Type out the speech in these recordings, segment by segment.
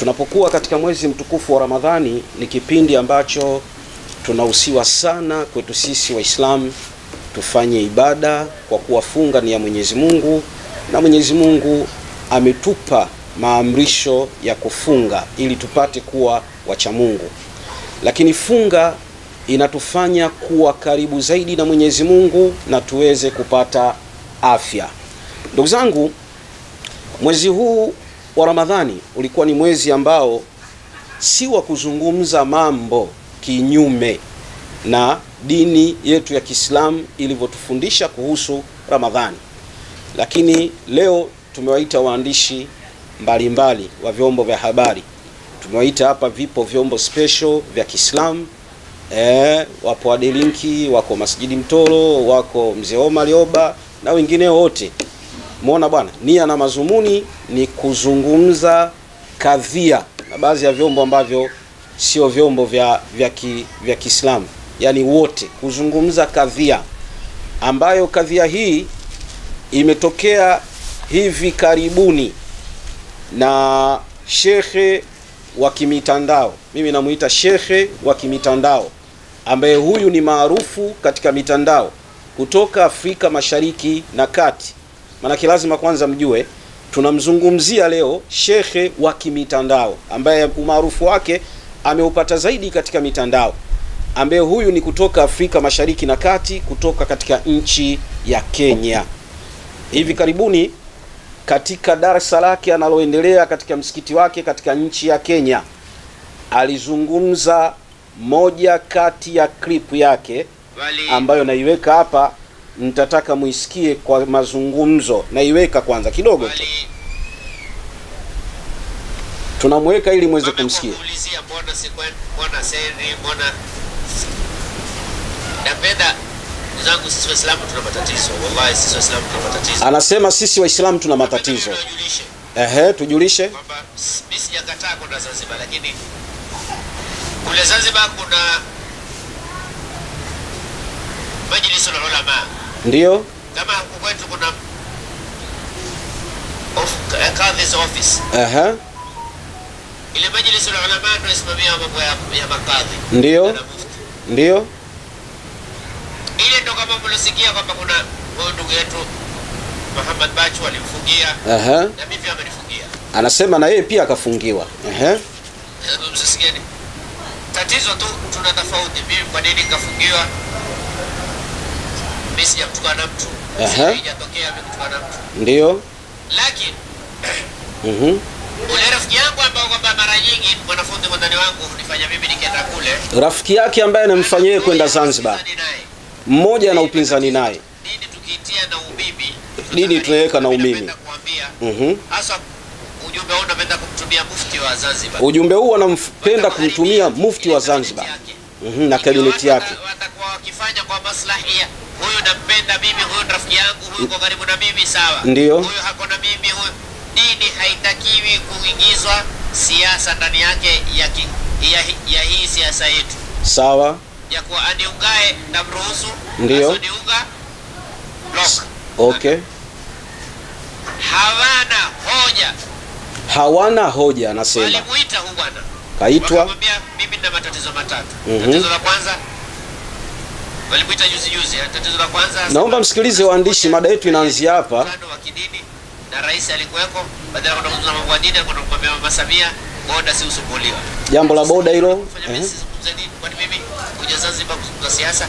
Tunapokuwa katika mwezi mtukufu wa Ramadhani ni kipindi ambacho tunahusiwa sana kwetu sisi Waislamu tufanye ibada, kwa kuwa funga ni ya Mwenyezi Mungu na Mwenyezi Mungu ametupa maamrisho ya kufunga ili tupate kuwa wacha Mungu. Lakini funga inatufanya kuwa karibu zaidi na Mwenyezi Mungu na tuweze kupata afya. Ndugu zangu, mwezi huu wa Ramadhani ulikuwa ni mwezi ambao si wa kuzungumza mambo kinyume na dini yetu ya Kiislamu ilivyotufundisha kuhusu Ramadhani. Lakini leo tumewaita waandishi mbalimbali wa vyombo vya habari. Tumewaita hapa, vipo vyombo special vya Kiislamu. Wapo Adelinki, wako Masjidi Mtoro, wako Mzee Omar Yoba na wengine wote. Muona bwana, nia na mazumuni ni kuzungumza kadhia na baadhi ya vyombo ambavyo sio vyombo vya Kiislamu. Yani wote kuzungumza kadhia ambayo kadhia hii imetokea hivi karibuni na shekhe wa kimitandao. Mimi namuita shekhe wa kimitandao ambaye huyu ni maarufu katika mitandao kutoka Afrika Mashariki na Kati. Maana lazima kwanza mjue tunamzungumzia leo shekhe wa kimitandao ambaye umaarufu wake ameupata zaidi katika mitandao, ambaye huyu ni kutoka Afrika Mashariki na Kati, kutoka katika nchi ya Kenya. Hivi karibuni katika darasa lake analoendelea katika msikiti wake katika nchi ya Kenya, alizungumza moja kati ya clip yake ambayo naiweka hapa, nitataka muisikie kwa mazungumzo. Naiweka kwanza kidogo tu, tunamweka ili muweze kumsikia. Zangu sisi Waislamu tuna matatizo. Wallahi sisi Waislamu tuna matatizo. Anasema sisi Waislamu tuna matatizo. Tujulishe. Kwamba mimi sijakataa kwenda Zanzibar, lakini kule Zanzibar kuna majlisul ulama. Ndio. Kama huko kwetu kuna kadhi's office. Ile majlisul ulama ndio isimamia mambo ya makadhi. Ndio. Ndio. Ile ndo kama mlosikia kwamba kuna ndugu yetu Muhammad Bachu alimfungia. Na mimi pia amenifungia. Anasema na yeye pia akafungiwa. Msisikieni. Tatizo tu tuna tofauti. Mimi kwa nini kafungiwa? Mimi sijamtukana mtu. Sijatokea mimi kutukana mtu. Ndio. Lakini ule rafiki yangu ambao kwamba mara nyingi mwanafunzi mwandani wangu hunifanya mimi nikienda kule. Rafiki yake ambaye anamfanyia kwenda Zanzibar. Mmoja na upinzani naye. Dini tukiitia na umimi, dini tunaweka na umimi. Hasa ujumbe huu unapenda kumtumia mufti wa Zanzibar. Ujumbe huu anampenda kumtumia mufti wa Zanzibar. Na kabineti yake. Watakuwa wakifanya kwa maslahi ya huyu nampenda mimi, huyu rafiki yangu, huyu kwa karibu na mimi, sawa. Ndio. Huyu hako na mimi, huyu. Dini haitakiwi kuingizwa siasa ndani yake ya hii siasa yetu. Sawa. Ya kuwa aniungae na mruhusu. Ndio. Asoniunga block. Okay. Hawana hoja anasema. Walimuita huyu bwana. Kaitwa. Wakamwambia mimi nina matatizo matatu. Tatizo la kwanza walimuita juzi. Tatizo la kwanza, naomba msikilize waandishi, mada yetu inaanzia hapa. Wa kidini na rais alikuweko, badala ya kuzungumza mambo ya dini alikuwa kumwambia Mama Samia boda si usumbuliwa. Jambo la boda hilo. Kwani mimi kuja Zanzibar kuzungumza siasa?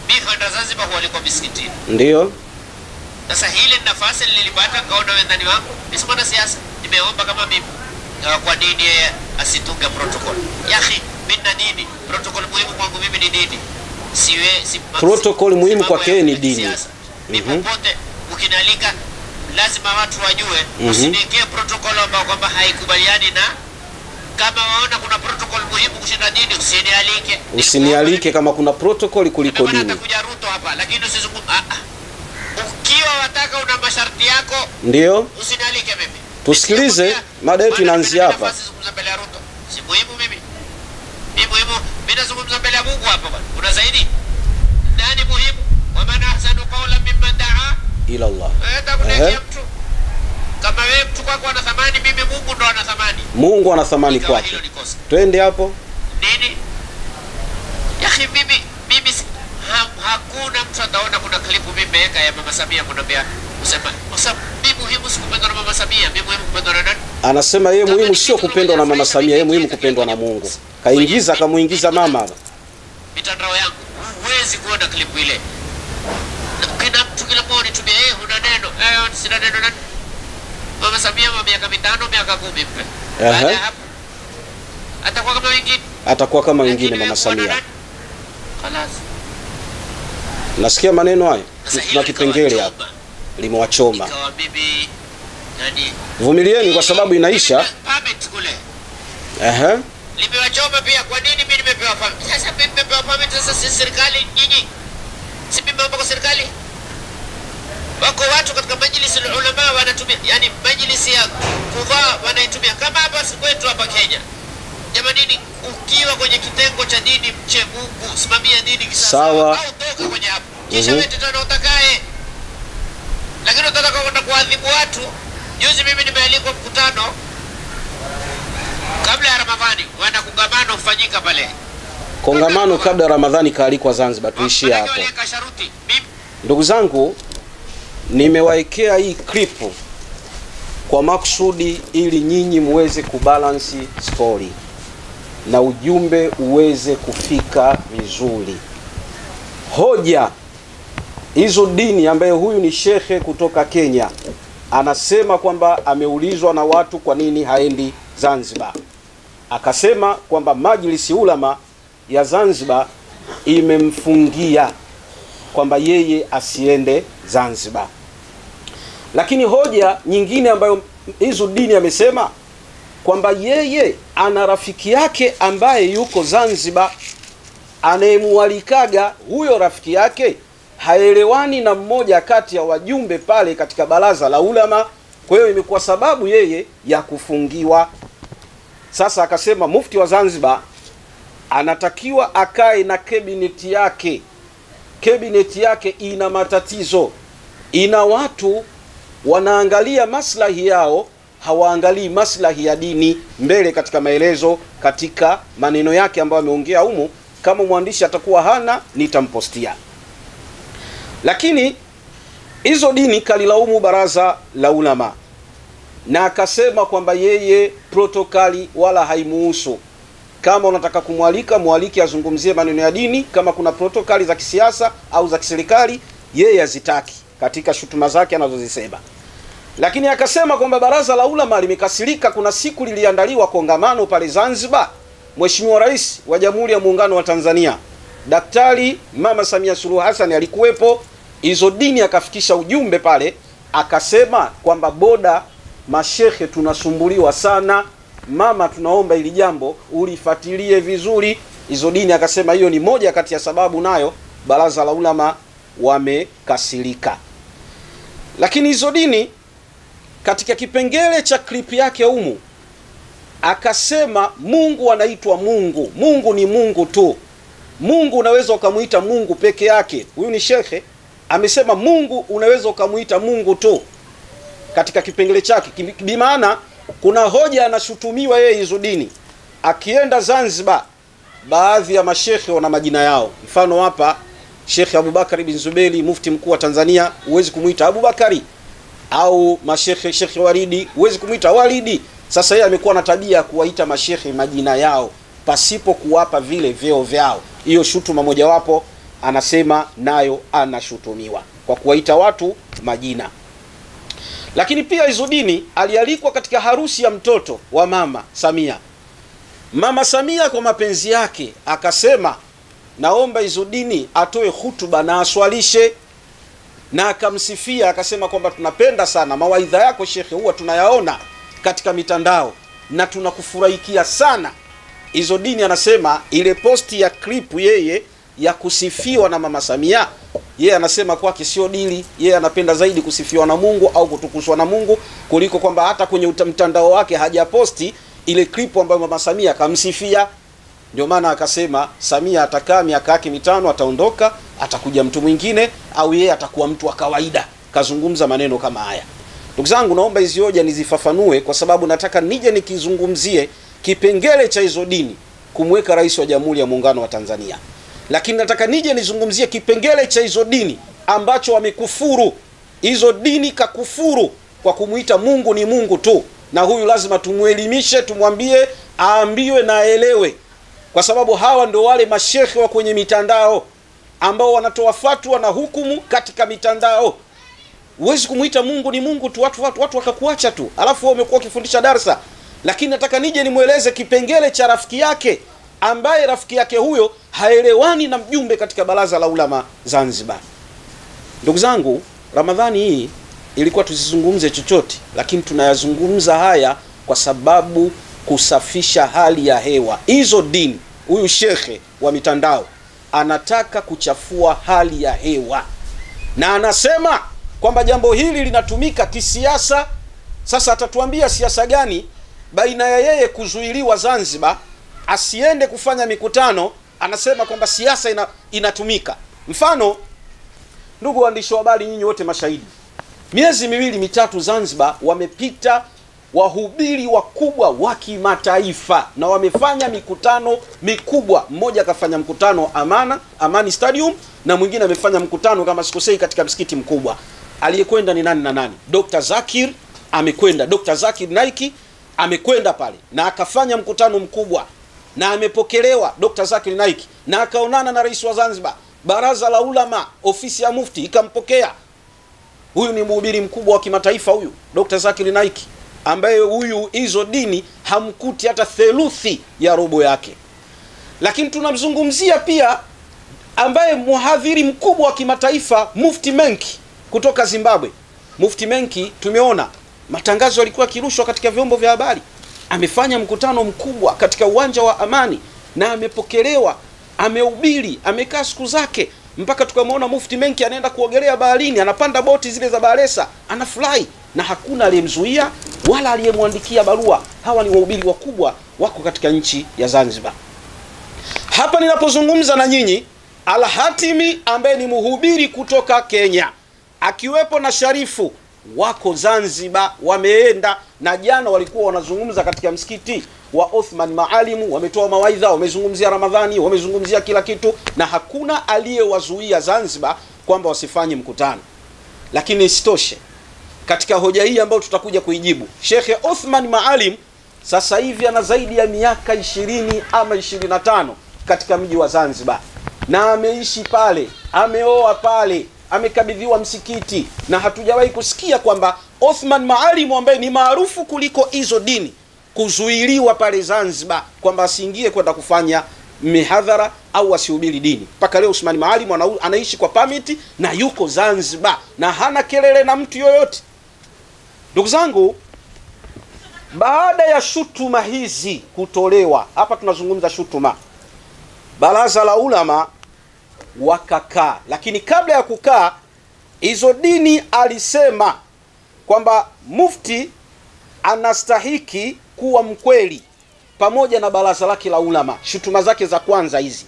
Mimi kwenda Zanzibar walikuwa misikitini. Ndio. Sasa hili nafasi nilipata kaona wendani wangu. Nisimana siasa. Nimeomba kama mimi kwa dini asitunge protocol. Yaani mimi na dini, protocol muhimu kwangu mimi ni dini. Protocol muhimu kwake ni dini. Mimi popote ukinalika lazima watu wajue, usiniwekee protocol ambayo kwamba haikubaliani na. Kama waona kuna protocol muhimu kushinda dini, usinialike. Usinialike kama kuna protocol kuliko dini. Nitakuja Ruto hapa, lakini usizungumze. Ukiwa wataka una masharti yako, ndio usinialike mimi. Tusikilize, mada yetu inaanzia hapa. Sizungumza mbele ya Ruto. Si muhimu mimi. Mimi muhimu, mimi nazungumza mbele ya Mungu hapa bwana. Kuna zaidi? Nani muhimu? Wa man ahsanu qawlan mimman daa ila Allah. Mtu. Kama wewe mtu kwako ana thamani, mimi Mungu ndo ana Mungu ana thamani Ikawa kwake. hilo ni kosa. Twende hapo. Nini? Yaani hakuna mtu ataona kuna klipu mimi nimeweka ya Mama Samia kunambia usema mimi muhimu sikupendwa na Mama Samia, mimi muhimu kupendwa na nani? Anasema yeye muhimu sio kupendwa na Mama Samia, yeye muhimu kupendwa na Mungu. Kamuingiza mama. Mitandao yangu huwezi kuona klipu ile. Kila mtu kila mmoja anitumia huna neno. Sina neno nani? Mama Samia miaka 5, miaka 10 mpe. Baada ya hapo atakuwa kama wengine Mama Samia. Khalas. Nasikia maneno hayo. Tuna kipengele hapa. Limewachoma. Ikawa bibi nani? Vumilieni kwa sababu inaisha. Permit kule. Limewachoma pia. Kwa nini mimi nimepewa permit? Sasa mimi nimepewa permit, sasa si serikali nyinyi. Si mimi mambo kwa serikali. Wako watu katika majlisi ulama wanatumia, yani majlisi ya kuvaa wanaitumia kama hapa kwetu hapa Kenya. Jamani, ukiwa kwenye kitengo cha dini mche Mungu, simamia dini kisasa au toka kwenye hapo. Kisha wewe tena utakaye. Lakini unataka kwenda kuadhibu watu. Juzi mimi nimealikwa mkutano kabla ya Ramadhani, wana kongamano kufanyika pale. Kongamano kabla ya Ramadhani kaalikwa Zanzibar, tuishie hapo. Ndugu zangu, nimewaekea hii clip kwa makusudi ili nyinyi muweze kubalance story na ujumbe uweze kufika vizuri. Hoja hizo dini ambaye huyu ni shekhe kutoka Kenya anasema kwamba ameulizwa na watu kwa nini haendi Zanzibar. Akasema kwamba majlisi ulama ya Zanzibar imemfungia kwamba yeye asiende Zanzibar. Lakini hoja nyingine ambayo hizo dini amesema kwamba yeye ana rafiki yake ambaye yuko Zanzibar anayemualikaga, huyo rafiki yake haelewani na mmoja kati ya wajumbe pale katika baraza la ulama, kwa hiyo imekuwa sababu yeye ya kufungiwa. Sasa akasema mufti wa Zanzibar anatakiwa akae na kabineti yake. Kabineti yake ina matatizo, ina watu wanaangalia maslahi yao, hawaangalii maslahi ya dini mbele. Katika maelezo katika maneno yake ambayo ameongea humu, kama mwandishi atakuwa hana nitampostia. Lakini hizo dini kalilaumu baraza la ulama na akasema kwamba yeye protokali wala haimuhusu. Kama unataka kumwalika, mwaliki azungumzie maneno ya dini. Kama kuna protokali za kisiasa au za kiserikali, yeye azitaki katika shutuma zake anazozisema. Lakini akasema kwamba baraza la ulama limekasirika. Kuna siku liliandaliwa kongamano pale Zanzibar, Mheshimiwa Rais wa Jamhuri ya Muungano wa Tanzania Daktari Mama Samia Suluhu Hassan alikuwepo. Hizo dini akafikisha ujumbe pale, akasema kwamba boda mashehe tunasumbuliwa sana, mama tunaomba ili jambo ulifuatilie vizuri. Hizo dini akasema hiyo ni moja kati ya sababu nayo baraza la ulama wamekasirika. Lakini hizo dini katika kipengele cha clip yake humu akasema Mungu anaitwa Mungu. Mungu ni Mungu tu. Mungu unaweza ukamuita Mungu peke yake. Huyu ni shekhe amesema Mungu unaweza ukamuita Mungu tu katika kipengele chake. Bimaana kuna hoja anashutumiwa yeye hizo dini. Akienda Zanzibar, baadhi ya mashekhe wana majina yao. Mfano hapa Sheikh Abubakari bin Zubeli, mufti mkuu wa Tanzania, huwezi kumuita Abubakari, au mashekhe Sheikh Waridi huwezi kumuita Walidi. Sasa yeye amekuwa na tabia kuwaita mashekhe majina yao pasipo kuwapa vile vyeo vyao. Hiyo shutuma mojawapo anasema nayo anashutumiwa kwa kuwaita watu majina. Lakini pia hizo dini alialikwa katika harusi ya mtoto wa Mama Samia. Mama Samia kwa mapenzi yake akasema naomba hizo dini atoe hutuba na aswalishe, na akamsifia akasema kwamba tunapenda sana mawaidha yako shekhe, huwa tunayaona katika mitandao na tunakufurahikia sana. Hizo dini anasema ile posti ya clip yeye ya kusifiwa na Mama Samia, yeye anasema kwake sio dili. Yeye anapenda zaidi kusifiwa na Mungu au kutukuzwa na Mungu kuliko kwamba hata kwenye mtandao wake hajaposti ile clip ambayo Mama Samia akamsifia. Ndio maana akasema Samia atakaa miaka yake 5 ataondoka, atakuja mtu mwingine au yeye atakuwa mtu wa kawaida. Kazungumza maneno kama haya. Ndugu zangu, naomba hizi hoja nizifafanue kwa sababu nataka nije nikizungumzie kipengele cha hizo dini kumweka rais wa Jamhuri ya Muungano wa Tanzania. Lakini nataka nije nizungumzie kipengele cha hizo dini ambacho wamekufuru. Hizo dini kakufuru kwa kumuita Mungu ni Mungu tu. Na huyu lazima tumuelimishe, tumwambie aambiwe na aelewe. Kwa sababu hawa ndio wale mashekhe wa kwenye mitandao ambao wanatoa fatwa na hukumu katika mitandao. Huwezi kumuita Mungu ni Mungu tu, watu wakakuacha tu. Alafu wewe umekuwa ukifundisha darasa. Lakini nataka nije nimueleze kipengele cha rafiki yake ambaye rafiki yake huyo haelewani na mjumbe katika Baraza la Ulama Zanzibar. Ndugu zangu, Ramadhani hii ilikuwa tusizungumze chochote, lakini tunayazungumza haya kwa sababu kusafisha hali ya hewa. Hizo dini, huyu shekhe wa mitandao anataka kuchafua hali ya hewa. Na anasema kwamba jambo hili linatumika kisiasa. Sasa atatuambia siasa gani baina ya yeye kuzuiliwa Zanzibar asiende kufanya mikutano, anasema kwamba siasa inatumika. Mfano, ndugu waandishi wa habari, nyinyi wote mashahidi. Miezi miwili mitatu Zanzibar wamepita wahubiri wakubwa wa kimataifa na wamefanya mikutano mikubwa. Mmoja akafanya mkutano Amani Stadium na mwingine amefanya mkutano kama sikosei katika msikiti mkubwa. Aliyekwenda ni nani na nani? Dr. Zakir amekwenda, Dr. Zakir Naiki amekwenda pale na akafanya mkutano mkubwa na amepokelewa Dr. Zakir Naiki na akaonana na rais wa Zanzibar. Baraza la Ulama, ofisi ya Mufti ikampokea. Huyu ni mhubiri mkubwa wa kimataifa huyu Dr. Zakir Naiki, ambaye huyu hizo dini hamkuti hata theluthi ya robo yake. Lakini tunamzungumzia pia ambaye muhadhiri mkubwa wa kimataifa Mufti Menki kutoka Zimbabwe. Mufti Menki tumeona matangazo yalikuwa kirushwa katika vyombo vya habari. Amefanya mkutano mkubwa katika uwanja wa Amani na amepokelewa, amehubiri, amekaa siku zake mpaka tukamwona Mufti Menki anaenda kuogelea baharini, anapanda boti zile za Baresa, anafurahi na hakuna aliyemzuia wala aliyemwandikia barua. Hawa ni wahubiri wakubwa wako katika nchi ya Zanzibar. Hapa ninapozungumza na nyinyi, Al-Hatimi ambaye ni mhubiri kutoka Kenya akiwepo na Sharifu wako Zanzibar, wameenda na jana walikuwa wanazungumza katika msikiti wa Othman Maalimu, wametoa mawaidha, wamezungumzia Ramadhani, wamezungumzia kila kitu na hakuna aliyewazuia Zanzibar kwamba wasifanye mkutano. Lakini isitoshe, katika hoja hii ambayo tutakuja kuijibu, Sheikh Othman Maalim sasa hivi ana zaidi ya miaka 20 ama 25 katika mji wa Zanzibar na ameishi pale, ameoa pale, amekabidhiwa msikiti na hatujawahi kusikia kwamba Othman Maalim ambaye ni maarufu kuliko hizo dini kuzuiliwa pale Zanzibar kwamba asiingie kwenda kufanya mihadhara au asihubiri dini. Mpaka leo Othman Maalim anaishi kwa permit na yuko Zanzibar na hana kelele na mtu yoyote. Ndugu zangu, baada ya shutuma hizi kutolewa, hapa tunazungumza shutuma, Baraza la Ulama wakakaa. Lakini kabla ya kukaa, hizo dini alisema kwamba Mufti anastahiki kuwa mkweli pamoja na baraza lake la Ulama. Shutuma zake za kwanza hizi,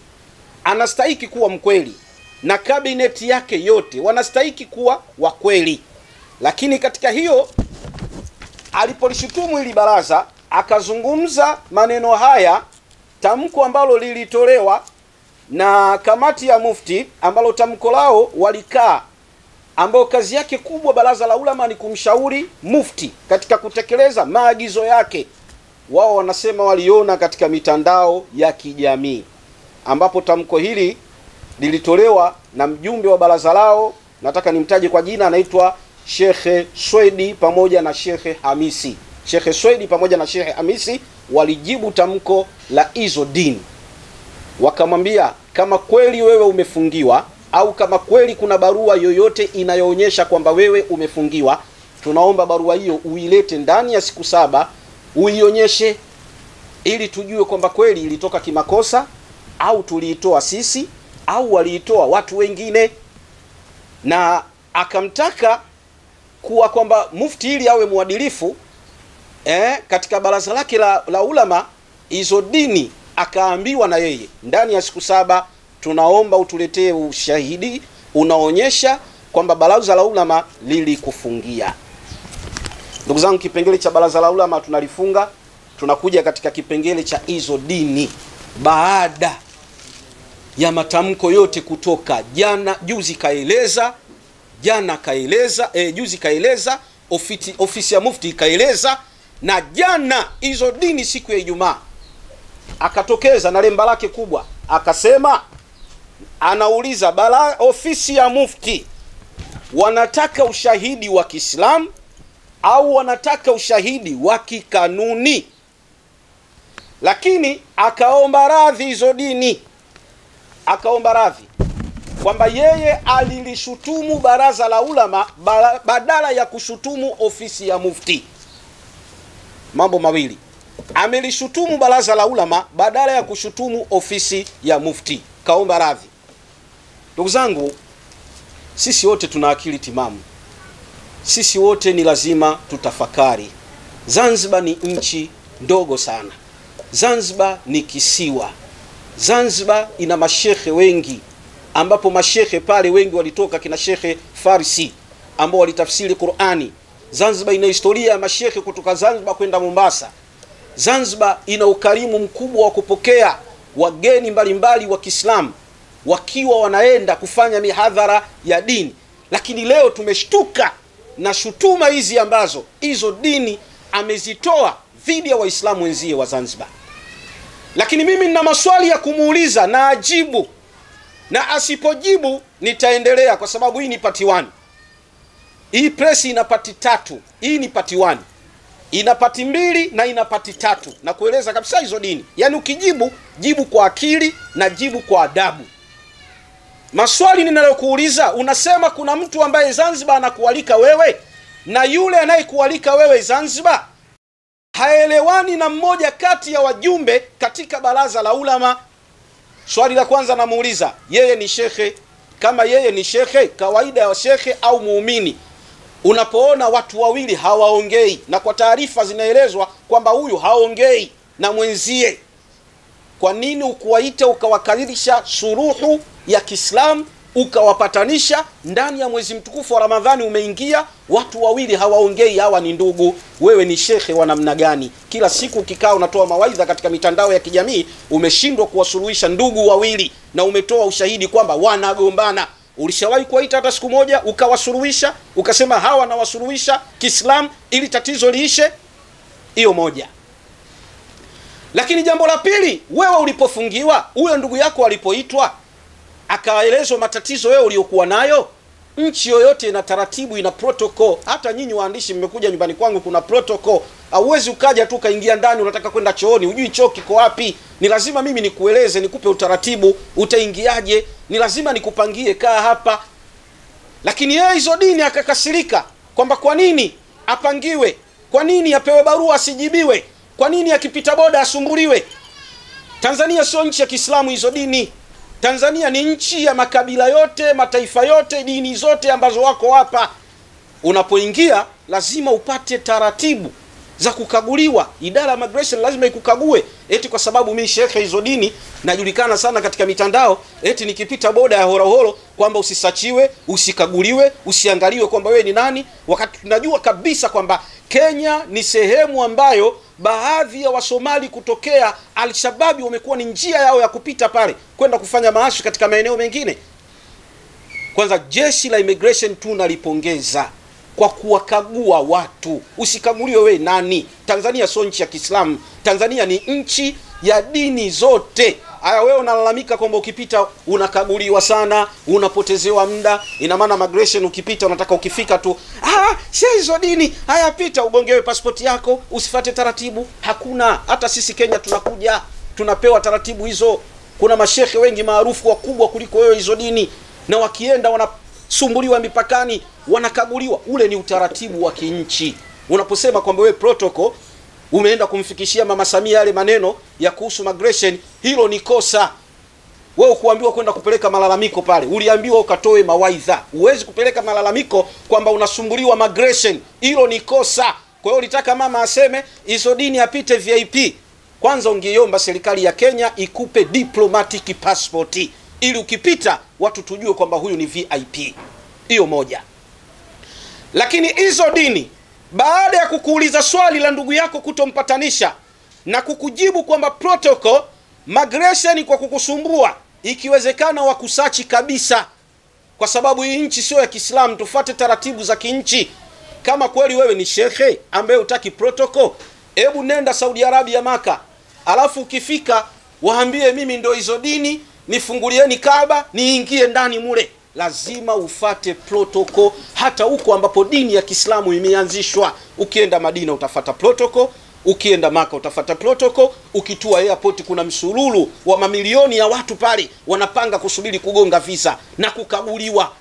anastahiki kuwa mkweli na kabineti yake yote wanastahiki kuwa wakweli. Lakini katika hiyo alipolishutumu ili baraza, akazungumza maneno haya, tamko ambalo lilitolewa na kamati ya Mufti, ambalo tamko lao walikaa, ambao kazi yake kubwa Baraza la Ulama ni kumshauri Mufti katika kutekeleza maagizo yake. Wao wanasema waliona katika mitandao ya kijamii, ambapo tamko hili lilitolewa na mjumbe wa baraza lao, nataka nimtaje kwa jina, anaitwa Sheikh Swedi pamoja na Sheikh Hamisi. Sheikh Swedi pamoja na Sheikh Hamisi walijibu tamko la hizo dini. Wakamwambia, kama kweli wewe umefungiwa au kama kweli kuna barua yoyote inayoonyesha kwamba wewe umefungiwa, tunaomba barua hiyo uilete ndani ya siku 7, uionyeshe ili tujue kwamba kweli ilitoka kimakosa au tuliitoa sisi au waliitoa watu wengine. Na akamtaka kuwa kwamba Mufti ili awe mwadilifu katika baraza lake la Ulama, hizo dini akaambiwa na yeye ndani ya siku 7 tunaomba utuletee ushahidi unaonyesha kwamba baraza la Ulama lilikufungia. Ndugu zangu, kipengele cha baraza la ulama tunalifunga, tunakuja katika kipengele cha hizo dini baada ya matamko yote kutoka juzi kaeleza ofisi ya mufti kaeleza, na jana hizo dini siku ya Ijumaa akatokeza na lemba lake kubwa akasema, anauliza ofisi ya mufti wanataka ushahidi wa Kiislamu au wanataka ushahidi wa kikanuni? Lakini akaomba radhi hizo dini, akaomba radhi kwamba yeye alilishutumu baraza la ulama badala ya kushutumu ofisi ya mufti. Mambo mawili, amelishutumu baraza la ulama badala ya kushutumu ofisi ya mufti, kaomba radhi. Ndugu zangu, sisi wote tuna akili timamu, sisi wote ni lazima tutafakari. Zanzibar ni nchi ndogo sana, Zanzibar ni kisiwa, Zanzibar ina mashekhe wengi, ambapo mashekhe pale wengi walitoka kina Shekhe Farsi ambao walitafsiri Qur'ani. Zanzibar ina historia ya mashekhe kutoka Zanzibar kwenda Mombasa. Zanzibar ina ukarimu mkubwa wa kupokea wageni mbalimbali wa Kiislamu wakiwa wanaenda kufanya mihadhara ya dini. Lakini leo tumeshtuka na shutuma hizi ambazo hizo dini amezitoa dhidi ya Waislamu wenzie wa Zanzibar. Lakini mimi nina maswali ya kumuuliza na ajibu, na asipojibu nitaendelea, kwa sababu hii ni part 1. Hii press ina part 3. Hii ni part 1. Ina part 2 na ina part 3, na kueleza kabisa hizo dini. Yaani ukijibu, jibu kwa akili na jibu kwa adabu. Maswali ninalokuuliza, unasema kuna mtu ambaye Zanzibar anakualika wewe na yule anayekualika wewe Zanzibar haelewani na mmoja kati ya wajumbe katika baraza la ulama. Swali la kwanza namuuliza, yeye ni shekhe? Kama yeye ni shekhe, kawaida ya shekhe au muumini, unapoona watu wawili hawaongei, na kwa taarifa zinaelezwa kwamba huyu haongei na mwenzie, kwa nini ukuwaita ukawakaririsha suruhu ya Kiislamu ukawapatanisha ndani ya mwezi mtukufu wa Ramadhani? Umeingia, watu wawili hawaongei, hawa ni ndugu. Wewe ni shekhe wa namna gani? Kila siku ukikaa unatoa mawaidha katika mitandao ya kijamii, umeshindwa kuwasuluhisha ndugu wawili na umetoa ushahidi kwamba wanagombana. Ulishawahi kuwaita hata siku moja ukawasuluhisha, ukasema hawa na wasuluhisha Kiislamu ili tatizo liishe? Hiyo moja. Lakini jambo la pili, wewe ulipofungiwa, huyo ndugu yako alipoitwa akaelezwa matatizo wewe uliokuwa nayo, nchi yoyote ina taratibu, ina protocol. Hata nyinyi waandishi mmekuja nyumbani kwangu, kuna protocol. Hauwezi ukaja tu kaingia ndani, unataka kwenda chooni, hujui choo kiko wapi. Ni lazima mimi nikueleze, nikupe utaratibu, utaingiaje, ni lazima nikupangie, kaa hapa. Lakini yeye hizo dini akakasirika kwamba kwa nini apangiwe, kwa nini apewe barua asijibiwe, kwa nini akipita boda asumbuliwe. Tanzania sio nchi ya Kiislamu hizo dini. Tanzania ni nchi ya makabila yote, mataifa yote, dini zote ambazo wako hapa. Unapoingia lazima upate taratibu za kukaguliwa. Idara ya migration lazima ikukague. Eti kwa sababu mimi shekhe hizo dini najulikana sana katika mitandao, eti nikipita boda ya horohoro kwamba usisachiwe, usikaguliwe, usiangaliwe kwamba wewe ni nani, wakati tunajua kabisa kwamba Kenya ni sehemu ambayo baadhi ya Wasomali kutokea Al-Shababi wamekuwa ni njia yao ya kupita pale kwenda kufanya maasi katika maeneo mengine. Kwanza jeshi la immigration tunalipongeza kwa kuwakagua watu. Usikaguliwe wewe nani. Tanzania sio nchi ya Kiislamu. Tanzania ni nchi ya dini zote. Haya, wewe unalalamika kwamba ukipita unakaguliwa sana, unapotezewa muda. Ina maana migration ukipita unataka ukifika tu, si hizo dini, haya pita ugongewe passport yako, usifate taratibu. Hakuna. Hata sisi Kenya tunakuja, tunapewa taratibu hizo. Kuna mashehe wengi maarufu wakubwa kuliko wewe hizo dini, na wakienda wanasumbuliwa mipakani, wanakaguliwa. Ule ni utaratibu wa kinchi. Unaposema kwamba wewe protocol umeenda kumfikishia Mama Samia yale maneno ya kuhusu migration, hilo ni kosa. Wewe kuambiwa kwenda kupeleka malalamiko pale, uliambiwa ukatoe mawaidha. Huwezi kupeleka malalamiko kwamba unasumbuliwa migration, hilo ni kosa. Kwa hiyo ulitaka mama aseme hizo dini apite VIP. Kwanza ungeiomba serikali ya Kenya ikupe diplomatic passport ili ukipita watu tujue kwamba huyu ni VIP. Hiyo moja. Lakini hizo dini baada ya kukuuliza swali la ndugu yako kutompatanisha na kukujibu kwamba protocol migration kwa kukusumbua, ikiwezekana wakusachi kabisa, kwa sababu hii nchi sio ya Kiislamu, tufuate taratibu za kinchi. Kama kweli wewe ni shekhe ambaye hutaki protocol, hebu nenda Saudi Arabia Maka, alafu ukifika waambie mimi ndo hizo dini, nifungulieni Kaaba niingie ndani mule. Lazima ufate protocol, hata huko ambapo dini ya Kiislamu imeanzishwa. Ukienda Madina utafata protocol, ukienda Maka utafata protocol, ukitua airport kuna msururu wa mamilioni ya watu pale wanapanga kusubiri kugonga visa na kukaguliwa.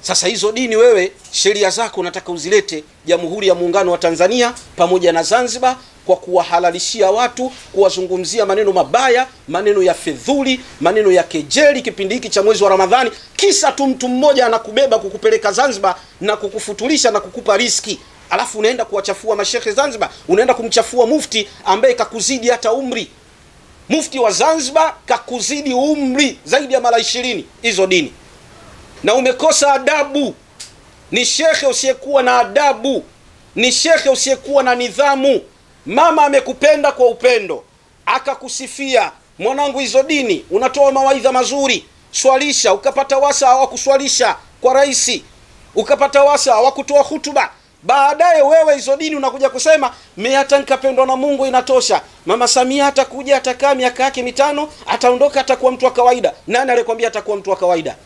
Sasa hizo dini wewe sheria zako unataka uzilete Jamhuri ya Muungano wa Tanzania pamoja na Zanzibar, kwa kuwahalalishia watu, kuwazungumzia maneno mabaya, maneno ya fedhuli, maneno ya kejeli kipindi hiki cha mwezi wa Ramadhani, kisa tu mtu mmoja anakubeba kukupeleka Zanzibar na kukufutulisha na kukupa riski. Alafu unaenda kuwachafua mashekhe Zanzibar, unaenda kumchafua mufti ambaye kakuzidi hata umri. Mufti wa Zanzibar kakuzidi umri zaidi ya mara 20 hizo dini. Na umekosa adabu. Ni shekhe usiyekuwa na adabu, ni shekhe usiyekuwa na nidhamu. Mama amekupenda kwa upendo, akakusifia, mwanangu hizo dini unatoa mawaidha mazuri, swalisha. Ukapata wasa hawakuswalisha kwa raisi, ukapata wasa hawakutoa hutuba. Baadaye wewe hizo dini unakuja kusema mimi hata nikapendwa na Mungu inatosha. Mama Samia atakuja, atakaa miaka yake 5, ataondoka, atakuwa mtu wa kawaida. Nani alikwambia atakuwa mtu wa kawaida?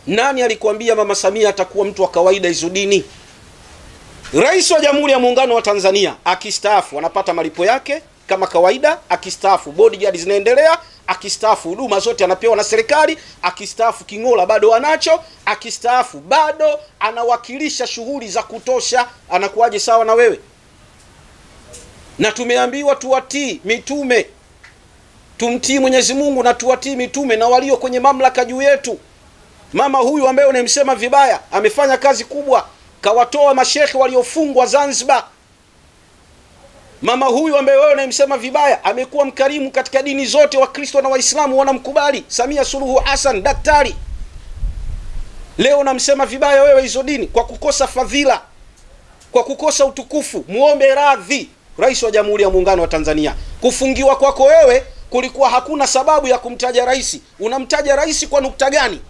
Nani alikwambia Mama Samia atakuwa mtu wa kawaida hizo dini? Rais wa Jamhuri ya Muungano wa Tanzania akistaafu anapata malipo yake kama kawaida, akistaafu bodyguard zinaendelea, akistaafu huduma zote anapewa na serikali, akistaafu kingola bado anacho, akistaafu bado anawakilisha shughuli za kutosha. Anakuaje sawa na wewe? Na tumeambiwa tuwatii mitume, tumtii Mwenyezi Mungu na tuwatii mitume na walio kwenye mamlaka juu yetu. Mama huyu ambaye unamsema vibaya amefanya kazi kubwa, kawatoa mashekhe waliofungwa Zanzibar. Mama huyu ambaye wewe unamsema vibaya amekuwa mkarimu katika dini zote, Wakristo na Waislamu wanamkubali. Samia Suluhu Hassan daktari. Leo unamsema vibaya wewe hizo dini kwa kukosa fadhila, kwa kukosa utukufu. Muombe radhi Rais wa Jamhuri ya Muungano wa Tanzania. Kufungiwa kwako wewe kulikuwa hakuna sababu ya kumtaja rais. Unamtaja rais kwa nukta gani?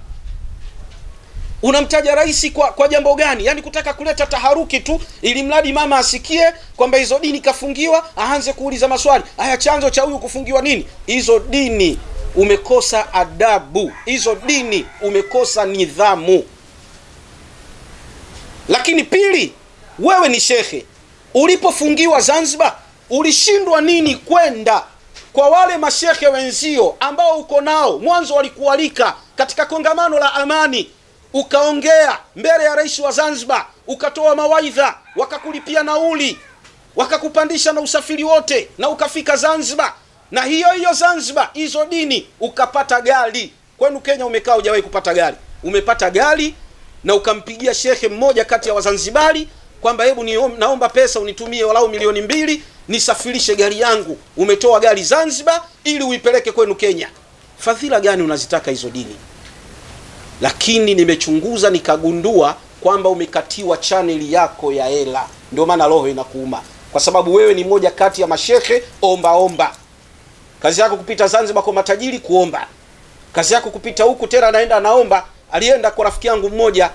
Unamtaja rais kwa jambo gani? Yani kutaka kuleta taharuki tu ili mradi mama asikie kwamba hizo dini kafungiwa, aanze kuuliza maswali. Haya, chanzo cha huyu kufungiwa nini? Hizo dini umekosa adabu, hizo dini umekosa nidhamu. Lakini pili, wewe ni shekhe, ulipofungiwa Zanzibar ulishindwa nini kwenda kwa wale mashekhe wenzio ambao uko nao? Mwanzo walikualika katika kongamano la amani, ukaongea mbele ya rais wa Zanzibar, ukatoa mawaidha, wakakulipia nauli, wakakupandisha na usafiri wote, na ukafika Zanzibar. Na hiyo Zanzibar hizo dini ukapata gari. Kwenu Kenya umekaa hujawahi kupata gari. Umepata gari na ukampigia shekhe mmoja kati ya Wazanzibari kwamba hebu naomba pesa unitumie walau 2 milioni nisafirishe gari yangu. Umetoa gari Zanzibar ili uipeleke kwenu Kenya. Fadhila gani unazitaka hizo dini? Lakini nimechunguza nikagundua kwamba umekatiwa channel yako ya hela. Ndio maana roho inakuuma, kwa sababu wewe ni moja kati ya mashekhe omba. Kazi yako kupita Zanzibar kwa matajiri kuomba. Kazi yako kupita huku tena anaenda anaomba. Alienda kwa rafiki yangu mmoja,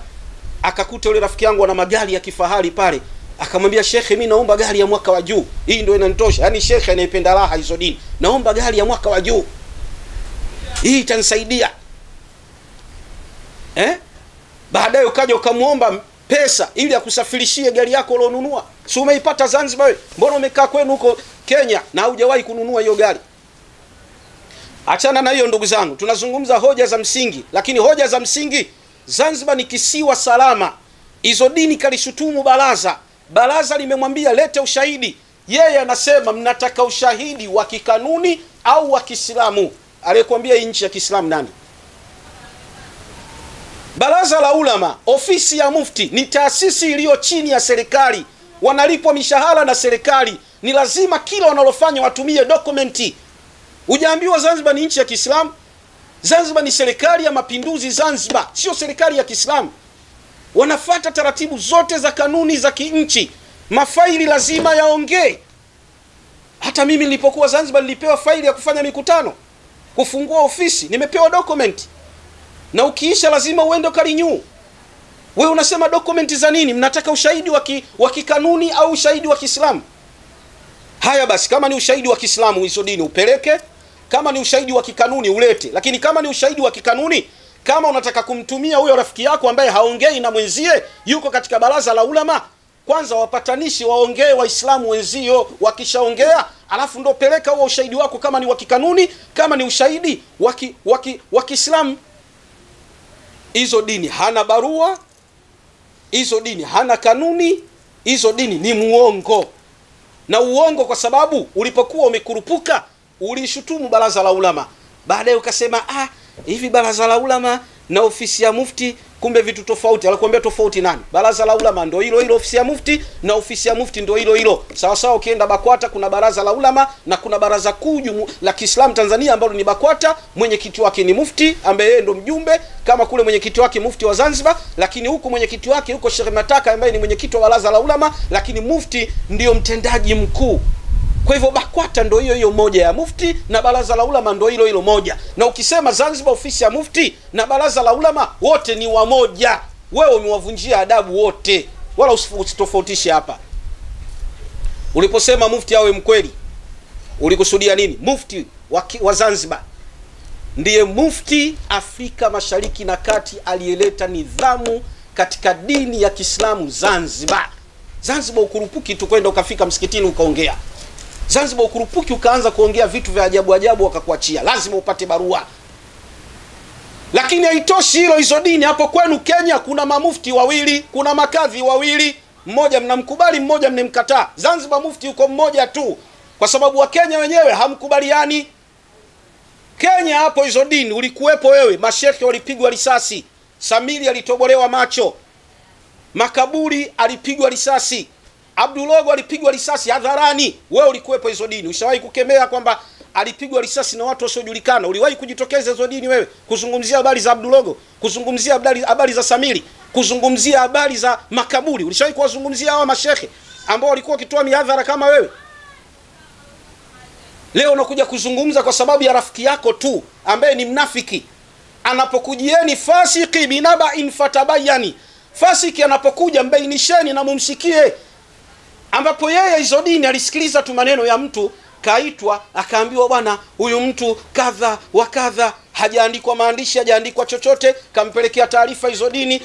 akakuta yule rafiki yangu ana magari ya kifahari pale. Akamwambia, shekhe, mimi naomba gari ya mwaka wa juu. Hii ndio inanitosha. Yaani shekhe anayependa raha hizo dini. Naomba gari ya mwaka wa juu. Hii itanisaidia. Baadaye ukaja ukamuomba pesa ili akusafirishie gari yako ulionunua. Si umeipata Zanzibar wewe? Mbona umekaa kwenu huko Kenya na hujawahi kununua hiyo gari? Achana na hiyo ndugu zangu. Tunazungumza hoja za msingi, lakini hoja za msingi, Zanzibar ni kisiwa salama. Hizo dini kalishutumu baraza. Baraza limemwambia lete ushahidi. Yeye anasema mnataka ushahidi wa kikanuni au wa Kiislamu. Aliyekwambia hii nchi ya Kiislamu nani? Baraza la Ulama, ofisi ya mufti, ni taasisi iliyo chini ya serikali. Wanalipwa mishahara na serikali. Ni lazima kila wanalofanya watumie dokumenti. Hujaambiwa Zanzibar ni nchi ya Kiislamu? Zanzibar ni serikali ya mapinduzi Zanzibar, sio serikali ya Kiislamu. wanafuata taratibu zote za kanuni za kinchi. Mafaili lazima yaongee. Hata mimi nilipokuwa Zanzibar nilipewa faili ya kufanya mikutano, kufungua ofisi, nimepewa document. Na ukiisha lazima uende ukarinyuu. Wewe unasema dokumenti za nini? Mnataka ushahidi wa kikanuni au ushahidi wa Kiislamu? Haya basi, kama ni ushahidi wa Kiislamu hizo dini upeleke, kama ni ushahidi wa kikanuni ulete. Lakini kama ni ushahidi wa kikanuni, kama unataka kumtumia huyo rafiki yako ambaye haongei na mwenzie, yuko katika baraza la ulama, kwanza wapatanishi waongee Waislamu wenzio, wakishaongea alafu ndo peleka huo ushahidi wako, kama ni wa kikanuni, kama ni ushahidi wa Kiislamu. Hizo dini hana barua, hizo dini hana kanuni, hizo dini ni muongo. Na uongo kwa sababu ulipokuwa umekurupuka ulishutumu baraza la ulama, baadaye ukasema hivi baraza la ulama na ofisi ya mufti kumbe vitu tofauti. Alikwambia tofauti nani? Baraza la ulama ndio hilo hilo, ofisi ya mufti na ofisi ya mufti ndio hilo hilo. Sawa sawa, ukienda BAKWATA kuna baraza la ulama na kuna baraza kuu la Kiislamu Tanzania ambalo ni BAKWATA, mwenyekiti wake ni mufti ambaye yeye ndo mjumbe, kama kule mwenyekiti wake mufti wa Zanzibar, lakini huku mwenyekiti wake huko Sheikh Mataka ambaye ni mwenyekiti wa baraza la ulama, lakini mufti ndio mtendaji mkuu. Kwa hivyo BAKWATA ndio hiyo hiyo moja ya mufti na baraza la ulama ndio hilo hilo moja. Na ukisema Zanzibar ofisi ya mufti na baraza la ulama wote ni wamoja, wewe umewavunjia adabu wote, wala usitofautishe hapa. Uliposema mufti awe mkweli, ulikusudia nini? Mufti wa Zanzibar ndiye mufti Afrika Mashariki na Kati aliyeleta nidhamu katika dini ya Kiislamu Zanzibar. Zanzibar ukurupuki tu kwenda ukafika msikitini ukaongea. Zanzibar ukurupuki ukaanza kuongea vitu vya ajabu ajabu wakakuachia. Lazima upate barua. Lakini haitoshi hilo, hizo dini hapo kwenu Kenya kuna mamufti wawili, kuna makadhi wawili, mmoja mnamkubali, mmoja mnemkataa. Zanzibar mufti yuko mmoja tu, kwa sababu wa Kenya wenyewe hamkubaliani. Kenya hapo hizo dini ulikuwepo wewe, mashekhe walipigwa risasi, Samiri alitobolewa macho, Makaburi alipigwa risasi, Abdulogo alipigwa risasi hadharani. Wewe ulikuwepo hizo dini. Ushawahi kukemea kwamba alipigwa risasi na watu wasiojulikana? Uliwahi kujitokeza hizo dini wewe kuzungumzia habari za Abdulogo, kuzungumzia habari za Samiri, kuzungumzia habari za Makaburi? Ulishawahi kuwazungumzia hao mashehe ambao walikuwa wakitoa mihadhara kama wewe? Leo unakuja kuzungumza kwa sababu ya rafiki yako tu ambaye ni mnafiki. Anapokujieni fasiki binaba'in fatabayani, fasiki anapokuja mbainisheni na mumsikie. Ambapo yeye hizo dini alisikiliza tu maneno ya mtu, kaitwa akaambiwa bwana huyu mtu kadha wa kadha, hajaandikwa maandishi, hajaandikwa chochote, kampelekea taarifa hizo dini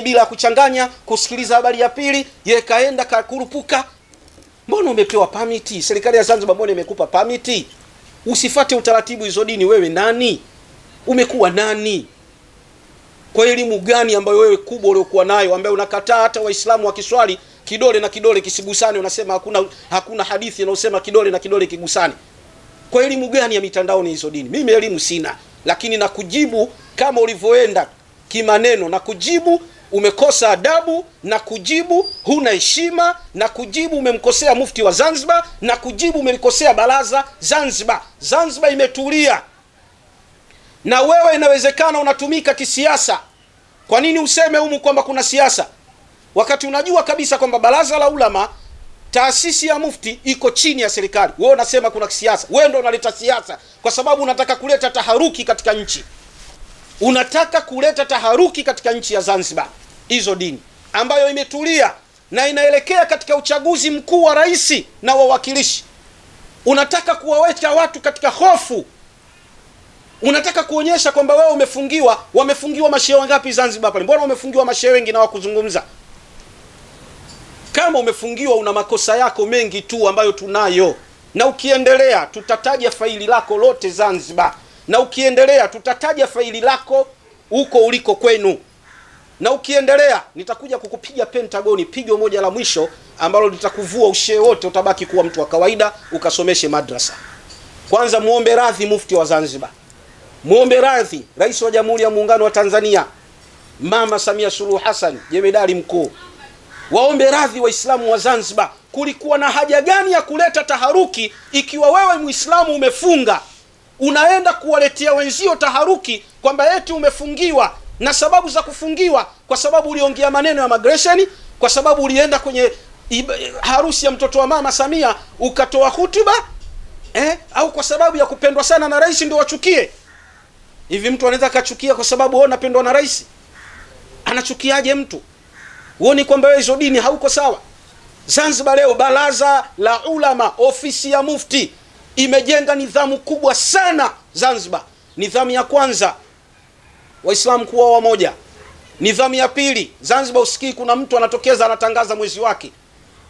bila kuchanganya, kusikiliza habari ya pili, yeye kaenda kakurupuka. Mbona umepewa permit? Serikali ya Zanzibar mbona imekupa permit? Usifate utaratibu hizo dini. Wewe nani? Umekuwa nani? Kwa elimu gani ambayo wewe kubwa uliokuwa nayo, ambayo unakataa hata Waislamu wakiswali kidole na kidole kisigusane, unasema hakuna hadithi inayosema kidole na kidole kigusane? Kwa elimu gani ya mitandaoni hizo dini? Mimi elimu sina, lakini nakujibu kama ulivyoenda kimaneno, na kujibu umekosa adabu, na kujibu huna heshima, na kujibu umemkosea mufti wa Zanzibar, na kujibu umelikosea baraza Zanzibar. Zanzibar imetulia, na wewe inawezekana unatumika kisiasa. Kwa nini useme humu kwamba kuna siasa, wakati unajua kabisa kwamba baraza la ulama, taasisi ya mufti iko chini ya serikali? Wewe unasema kuna siasa. Wewe ndio unaleta siasa kwa sababu unataka kuleta taharuki katika nchi. Unataka kuleta taharuki katika nchi ya Zanzibar, hizo dini ambayo imetulia na inaelekea katika uchaguzi mkuu wa rais na wawakilishi. Unataka kuwaweka watu katika hofu. Unataka kuonyesha kwamba wewe umefungiwa. Wamefungiwa mashehe wangapi Zanzibar pale? Mbona wamefungiwa mashehe wengi na wakuzungumza? Kama umefungiwa una makosa yako mengi tu ambayo tunayo, na ukiendelea tutataja faili lako lote Zanzibar, na ukiendelea tutataja faili lako huko uliko kwenu, na ukiendelea nitakuja kukupiga Pentagoni, pigo moja la mwisho ambalo litakuvua ushehe wote, utabaki kuwa mtu wa kawaida ukasomeshe madrasa. Kwanza muombe radhi mufti wa Zanzibar, muombe radhi Rais wa Jamhuri ya Muungano wa Tanzania Mama Samia Suluhu Hassan, jemedari mkuu. Waombe radhi Waislamu wa Zanzibar. Kulikuwa na haja gani ya kuleta taharuki ikiwa wewe Muislamu umefunga, unaenda kuwaletea wenzio taharuki kwamba eti umefungiwa, na sababu za kufungiwa kwa sababu uliongea maneno ya migration, kwa sababu ulienda kwenye harusi ya mtoto wa mama Samia ukatoa hutuba, au kwa sababu ya kupendwa sana na rais ndio wachukie? Hivi mtu anaweza kachukia kwa sababu wewe unapendwa na rais? Anachukiaje mtu? Uone kwamba wewe hizo dini hauko sawa. Zanzibar leo baraza la ulama, ofisi ya mufti imejenga nidhamu kubwa sana Zanzibar. Nidhamu ya kwanza, Waislamu kuwa wamoja. Nidhamu ya pili, Zanzibar usikii kuna mtu anatokeza anatangaza mwezi wake.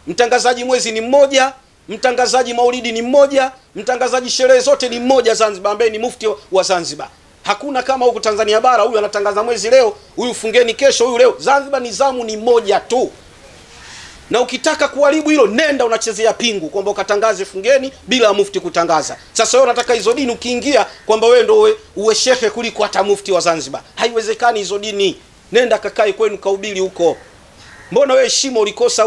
Mtangazaji mwezi ni mmoja, mtangazaji maulidi ni mmoja, mtangazaji sherehe zote ni mmoja Zanzibar, ambaye ni mufti wa Zanzibar. Hakuna kama huko Tanzania bara, huyu anatangaza mwezi leo, huyu fungeni kesho, huyu leo. Zanzibar nizamu ni moja tu. Na ukitaka kuharibu hilo, nenda unachezea pingu kwamba ukatangaze fungeni bila mufti kutangaza. Sasa wewe unataka hizo dini ukiingia kwamba wewe ndio uwe shekhe kuliko hata mufti wa Zanzibar. Haiwezekani hizo dini. Nenda kakae kwenu kahubiri huko. Mbona wewe heshima ulikosa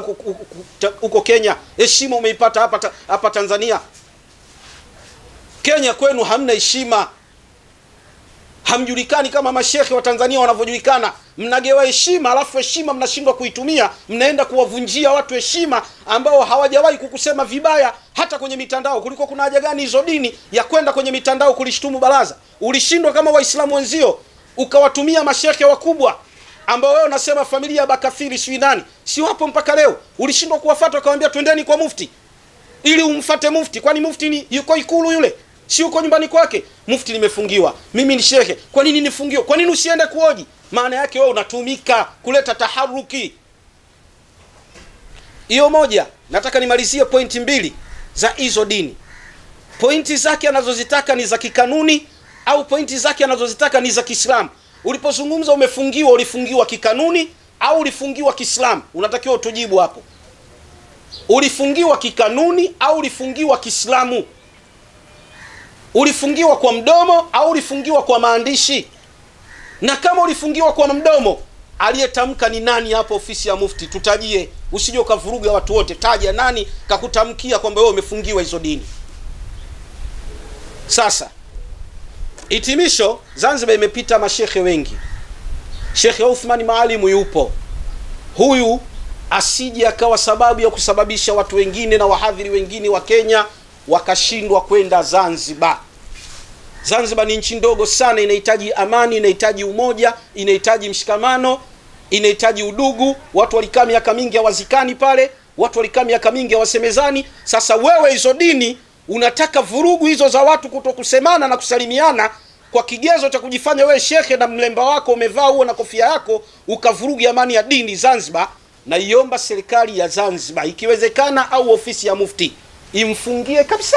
huko Kenya? Heshima umeipata hapa Tanzania. Kenya kwenu hamna heshima. Hamjulikani kama mashekhe wa Tanzania wanavyojulikana. Mnagewa heshima, alafu heshima mnashindwa kuitumia. Mnaenda kuwavunjia watu heshima ambao hawajawahi kukusema vibaya hata kwenye mitandao. Kuliko kuna haja gani hizo dini ya kwenda kwenye mitandao kulishtumu baraza? Ulishindwa kama Waislamu wenzio ukawatumia mashekhe wakubwa ambao wewe unasema familia ya Bakathiri si nani? Si wapo mpaka leo. Ulishindwa kuwafuata ukamwambia twendeni kwa mufti ili umfuate mufti. Kwani mufti ni yuko Ikulu yule? Si uko nyumbani kwake? Mufti nimefungiwa, mimi ni shekhe, kwa nini nifungiwe? Kwa nini usiende kuoji? Maana yake wewe unatumika kuleta taharuki. Hiyo moja. Nataka nimalizie pointi mbili za hizo dini. Pointi zake anazozitaka ni za kikanuni au pointi zake anazozitaka ni za Kiislamu? Ulipozungumza umefungiwa, ulifungiwa kikanuni au ulifungiwa Kiislamu? Unatakiwa utujibu hapo. Ulifungiwa kikanuni au ulifungiwa Kiislamu? Ulifungiwa kwa mdomo au ulifungiwa kwa maandishi? Na kama ulifungiwa kwa mdomo, aliyetamka ni nani hapo ofisi ya mufti? Tutajie, usije ukavuruga watu wote. Taja nani kakutamkia kwamba wewe umefungiwa hizo dini. Sasa hitimisho, Zanzibar imepita mashekhe wengi. Sheikh Uthman Maalimu yupo. Huyu asije akawa sababu ya kusababisha watu wengine na wahadhiri wengine wa Kenya wakashindwa kwenda Zanzibar. Zanzibar ni nchi ndogo sana, inahitaji amani, inahitaji umoja, inahitaji mshikamano, inahitaji udugu. Watu walikaa miaka mingi hawazikani pale, watu walikaa miaka mingi hawasemezani. Sasa wewe hizo dini unataka vurugu hizo za watu kutokusemana na kusalimiana kwa kigezo cha kujifanya wewe shekhe na mlemba wako umevaa huo na kofia yako, ukavurugi amani ya dini Zanzibar. Na iomba serikali ya Zanzibar ikiwezekana, au ofisi ya mufti imfungie kabisa,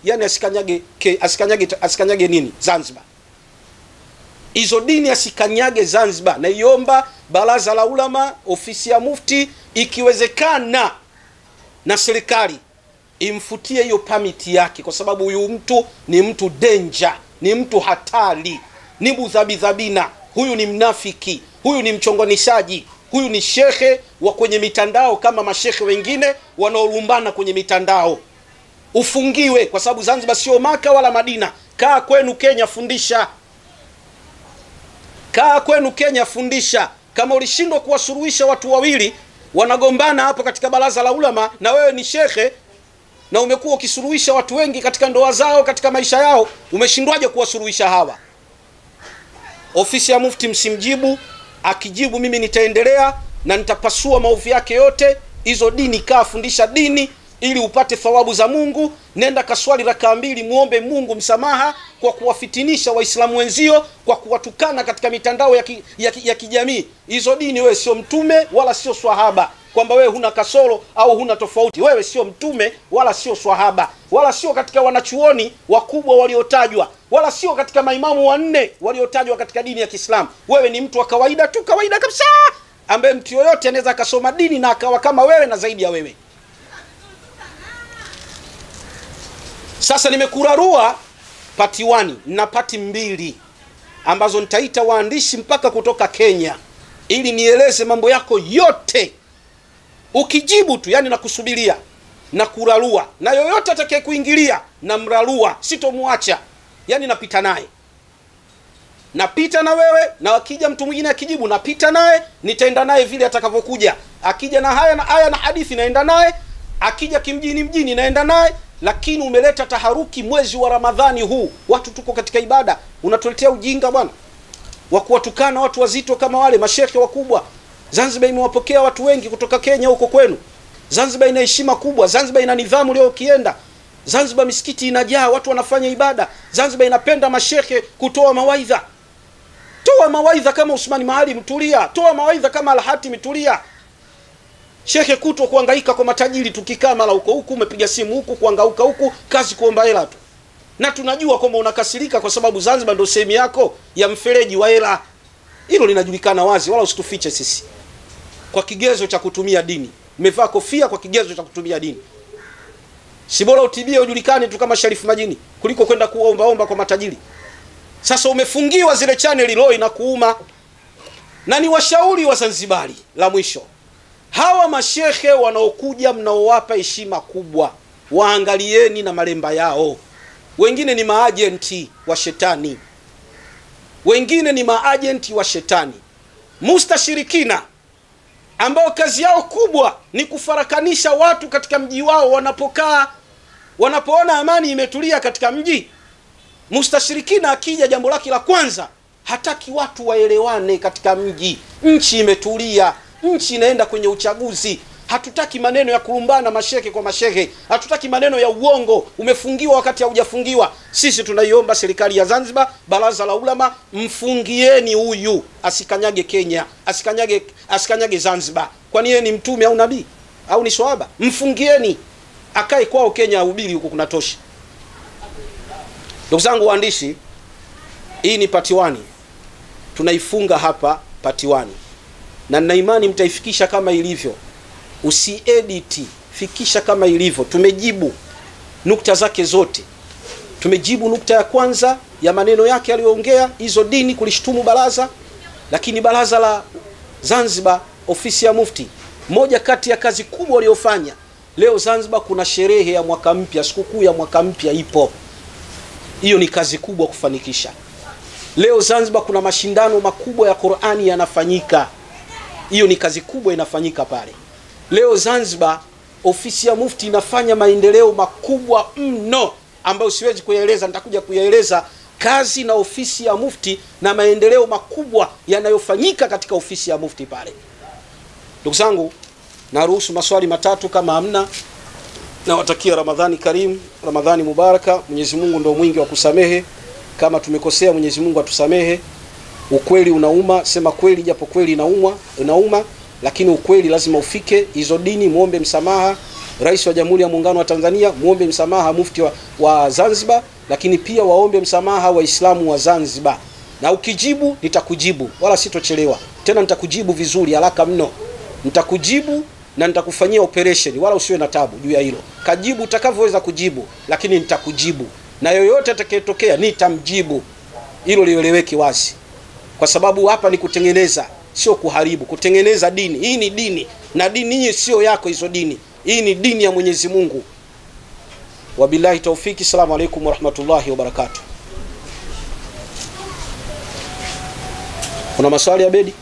yani asikanyage nini Zanzibar. Hizo dini asikanyage Zanzibar. Na iomba baraza la ulama, ofisi ya mufti, ikiwezekana na serikali imfutie hiyo permit yake, kwa sababu huyu mtu ni mtu danger, ni mtu hatari, ni budhabidhabina, huyu ni mnafiki, huyu ni mchonganishaji, huyu ni shekhe wa kwenye mitandao kama mashekhe wengine wanaolumbana kwenye mitandao. Ufungiwe, kwa sababu Zanzibar sio Maka wala Madina. Kaa kwenu Kenya, fundisha. Kaa kwenu Kenya, fundisha. Kama ulishindwa kuwasuruhisha watu wawili wanagombana hapo katika baraza la ulama, na wewe ni shekhe na umekuwa ukisuruhisha watu wengi katika ndoa zao, katika maisha yao, umeshindwaje kuwasuruhisha hawa? Ofisi ya mufti msimjibu. Akijibu mimi nitaendelea na nitapasua maovu yake yote. Hizo dini, kaa fundisha dini ili upate thawabu za Mungu. Nenda kaswali rakaa 2, muombe Mungu msamaha kwa kuwafitinisha Waislamu wenzio, kwa kuwatukana katika mitandao ya kijamii. Hizo dini, wewe sio mtume wala sio swahaba, kwamba wewe huna kasoro au huna tofauti. Wewe sio mtume wala sio swahaba, wala sio katika wanachuoni wakubwa waliotajwa, wala sio katika maimamu 4 waliotajwa katika dini ya Kiislamu. Wewe ni mtu wa kawaida tu, kawaida kabisa, ambaye mtu yoyote anaweza akasoma dini na akawa kama wewe na zaidi ya wewe. Sasa nimekurarua pati 1 na pati 2 ambazo nitaita waandishi mpaka kutoka Kenya ili nieleze mambo yako yote. Ukijibu tu, yani nakusubiria na kurarua, na yoyote atakaye kuingilia na mrarua, sitomuacha, yani napita naye. napita na wewe, na akija mtu mwingine akijibu napita naye, nitaenda naye vile atakavyokuja. Akija na haya na hadithi naenda naye, akija kimjini naenda naye. Lakini umeleta taharuki mwezi wa Ramadhani huu, watu tuko katika ibada, unatuletea ujinga bwana wa kuwatukana watu wazito kama wale mashehe wakubwa. Zanzibar imewapokea watu wengi kutoka Kenya huko kwenu. Zanzibar ina heshima kubwa, Zanzibar ina nidhamu. Leo ukienda Zanzibar misikiti inajaa, watu wanafanya ibada. Zanzibar inapenda mashehe kutoa mawaidha. Toa mawaidha kama Usmani Maalim, tulia. Toa mawaidha kama Al-Hatim, tulia. Shehe kuto kuhangaika kwa matajiri, tukikaa mara huko umepiga simu huku kuhangauka huku, kazi kuomba hela tu. Na tunajua kwamba unakasirika kwa sababu Zanzibar ndio sehemu yako ya mfereji wa hela. Hilo linajulikana wazi, wala usitufiche sisi. Kwa kigezo cha kutumia dini. Umevaa kofia kwa kigezo cha kutumia dini. Si bora utibie ujulikane tu kama Sharifu Majini kuliko kwenda kuomba kwa matajiri. Sasa umefungiwa zile channel, roho inakuuma. Na ni washauri wa Zanzibari la mwisho. Hawa mashehe wanaokuja mnaowapa heshima kubwa, waangalieni na malemba yao. Wengine ni maagenti wa shetani. Wengine ni maagenti wa shetani. Mustashirikina ambao kazi yao kubwa ni kufarakanisha watu katika mji wao wanapokaa. Wanapoona amani imetulia katika mji, mustashirikina akija, jambo lake la kwanza, hataki watu waelewane katika mji. Nchi imetulia, nchi inaenda kwenye uchaguzi. Hatutaki maneno ya kurumbana mashehe kwa mashehe. Hatutaki maneno ya uongo, umefungiwa wakati haujafungiwa. Sisi tunaiomba serikali ya Zanzibar, baraza la ulama, mfungieni huyu asikanyage Kenya, asikanyage Zanzibar. Kwani yeye ni mtume au nabii au ni swahaba? Mfungieni akae kwao Kenya, ahubiri huko kunatosha. Ndugu zangu waandishi, hii ni part 1. Tunaifunga hapa part 1. Na nina imani mtaifikisha kama ilivyo. Usiediti, fikisha kama ilivyo. Tumejibu nukta zake zote. Tumejibu nukta ya kwanza ya maneno yake aliyoongea, hizo dini kulishtumu baraza. Lakini baraza la Zanzibar, ofisi ya mufti, moja kati ya kazi kubwa waliofanya, leo Zanzibar kuna sherehe ya mwaka mpya, sikukuu ya mwaka mpya ipo. Hiyo ni kazi kubwa kufanikisha. Leo Zanzibar kuna mashindano makubwa ya Qur'ani yanafanyika. Hiyo ni kazi kubwa inafanyika pale. Leo Zanzibar ofisi ya mufti inafanya maendeleo makubwa mno ambayo siwezi kuyaeleza, nitakuja kuyaeleza kazi na ofisi ya mufti na maendeleo makubwa yanayofanyika katika ofisi ya mufti pale. Ndugu zangu, naruhusu maswali matatu kama hamna. Na watakia Ramadhani Karim, Ramadhani Mubaraka. Mwenyezi Mungu ndio mwingi wa kusamehe. Kama tumekosea, Mwenyezi Mungu atusamehe. Ukweli unauma, sema kweli japo kweli inauma, lakini ukweli lazima ufike. Hizo dini muombe msamaha Rais wa Jamhuri ya Muungano wa Tanzania, muombe msamaha mufti wa Zanzibar, lakini pia waombe msamaha Waislamu wa Zanzibar. Na ukijibu nitakujibu, wala sitochelewa. Tena nitakujibu vizuri, haraka mno. Nitakujibu na nitakufanyia operation, wala usiwe na tabu juu ya hilo. Kajibu utakavyoweza kujibu, lakini nitakujibu. Na yoyote atakayetokea nitamjibu. Hilo lieleweke wazi. Kwa sababu hapa ni kutengeneza, sio kuharibu. Kutengeneza dini. Hii ni dini. Na dini hii sio yako hizo dini. Hii ni dini ya Mwenyezi Mungu. Wabillahi taufiki. Assalamu alaykum wa rahmatullahi wa barakatuh. Kuna maswali ya Bedi?